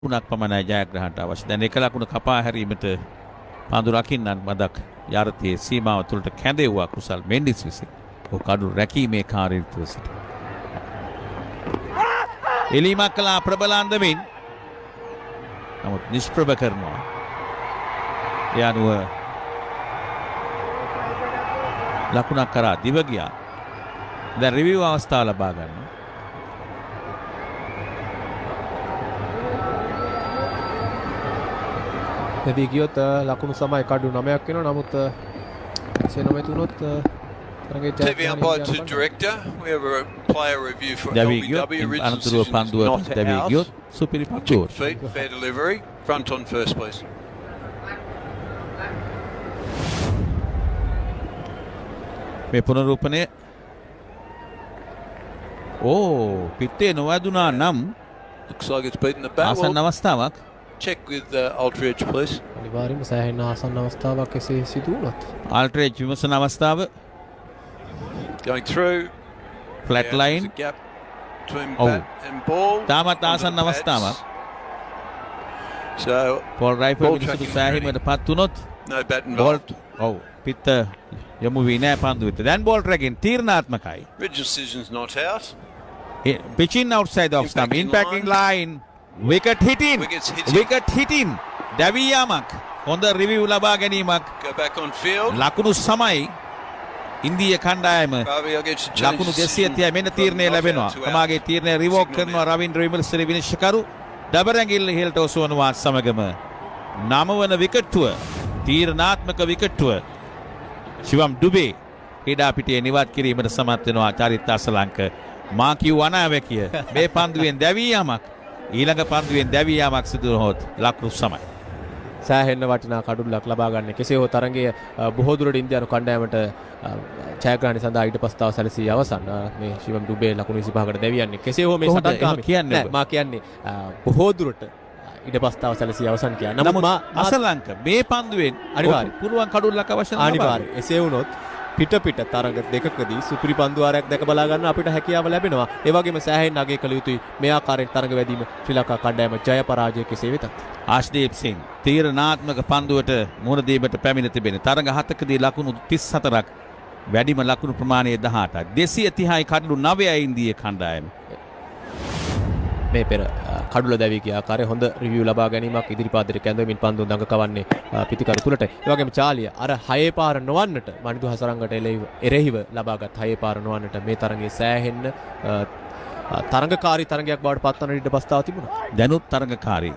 ලකුණක් පමණයි ජයග්‍රහණට අවශ්‍ය. දැන් එක ලකුණ කපා හැරීමට පන්දු රකින්නන් මදක් යාරතියේ සීමාව තුළට කැඳෙව්වා කුසල් මෙන්ඩිස් විසින්. ඔහු කඩු රැකීමේ කාර්යත්වය සිට. එලීමක් කළා ප්‍රබලාන්දමින්. නමුත් නිෂ්ප්‍රභ කරනවා. ඒ අනුව ලකුණක් කරා දිව ගියා. දැන් රිවිව් අවස්ථාව ලබා ගන්න. එදී ගියොත් ලකුණු සමයි කඩු 9ක් වෙනවා. නමුත් එසේ නොමැතුනොත් TV umpire to director. We have a player review for LBW. Original decision not out. සුපිරි Check පක්ෂෝර්. feet, fair delivery. Front on first, please. මේ පුනරූපණය පිත්තේ නොවැදුනා නම් Looks like it's beaten the bat. ආසන්න Well, අවස්ථාවක්. check with Aldridge, please. අනිවාර්යයෙන්ම සෑහෙන ආසන්න අවස්ථාවක් එසේ සිදු වුණත් ආල්ට්‍රේජ් විමසන අවස්ථාව. Going through. Flat Yeah, line. there's a gap between Oh. bat and ball. තාමත් Onto ආසන්න the pads. අවස්ථාවක්. So, පොල් රයිෆල් Ball මිනිසුතු tracking සෑහීමට පත් වුණොත් no bat බෝල්ට් involved. පිත්ත යමු වී නෑ පන්දු වෙත. දැන් ball රැගින් තීරණාත්මකයි. Original decision's not out. Pitching outside the off stump. Impacting Impacting line. Wicket hitting. Wickets hitting. Wicket hitting. දැවී යාමක්. හොඳ රිවිව් ලබා ගැනීමක්. Go back on field. ලකුණු සමයි ඉන්දීය කණ්ඩායම Ravi, I get you change ලකුණු decision 230යි මෙන්න from තීරණය not ලැබෙනවා. out to out. තමාගේ තීරණය රිවෝක් Signal කරනවා now. රවින්ද්‍ර විමල්සිරි විනිශ්චයකරු. ඩබරැඟිල්ල ඉහළට ඔසවනවා සමගම 9 වන විකට්ටුව තීරණාත්මක විකට්ටුව ශිවම් ඩුබේ ක්‍රීඩා පිටියේ නිවත් කිරීමට සමත් වෙනවා චරිත අසලංක. මා කිව් අනාවැකිය මේ පන්දුවෙන් දැවී යාමක් ඊළඟ පන්දුවෙන් දැවී යාමක් සිදු වුණොත් ලකුණු සමයි. සෑහෙන්න වටිනා කඩුල්ලක් ලබා ගන්න. කෙසේ හෝ තරගයේ බොහෝ දුරට ඉන්දියානු කණ්ඩායමට ඡායාග්‍රහණය සඳහා ඊට පස්තාව සැලසී අවසන්. මේ ශිවම් ඩුබේ ලකුණු 25කට දැවියන්නේ. කෙසේ හෝ මේ කොහොමද සටන්කාමී එහෙම කියන්නේ ඔබ? මා කියන්නේ බොහෝ දුරට ඊට පස්තාව සැලසී අවසන් කියන. නමුත් මා අසලංක මේ පන්දුවෙන් අනිවාර්යයෙන්. පුළුවන් කඩුල්ලක් අවශ්‍ය නැහැ. අනිවාර්යයෙන්. එසේ වුණොත් පිට තරඟ දෙකකදී සුපිරි පන්දුවාරයක් දැක බලා ගන්න අපිට හැකියාව ලැබෙනවා. ඒ වගේම සෑහෙන අගය කළ යුතුයි මේ ආකාරයෙන් තරඟ වැදීම ශ්‍රී ලංකා කණ්ඩායම ජය පරාජය කෙසේ වෙතත්. ආශ්දීප් සිං තීරණාත්මක පන්දුවට මුහුණ දීමට පැමිණ තිබෙන තරඟ 7කදී ලකුණු 34ක් වැඩිම ලකුණු ප්‍රමාණය 18ක් 230යි කඩලු 9යි ඉන්දීය කණ්ඩායම. මේ පෙර කඩුල දැවී ගිය ආකාරය හොඳ රිවිව් ලබා ගැනීමක් ඉදිරිපාදයට කැඳවමින් පන්දු දඟ කවන්නේ පිටිකර තුලට. ඒ වගේම චාලිය අර 6 පාර නොවන්නට මනිදු හසරංගට එරෙහිව ලබාගත් 6 පාර නොවන්නට මේ තරගයේ සෑහෙන්න තරඟකාරී තරගයක් බවට පත්වන ඉඩ ප්‍රස්තාව තිබුණා. දැනුත් තරඟකාරී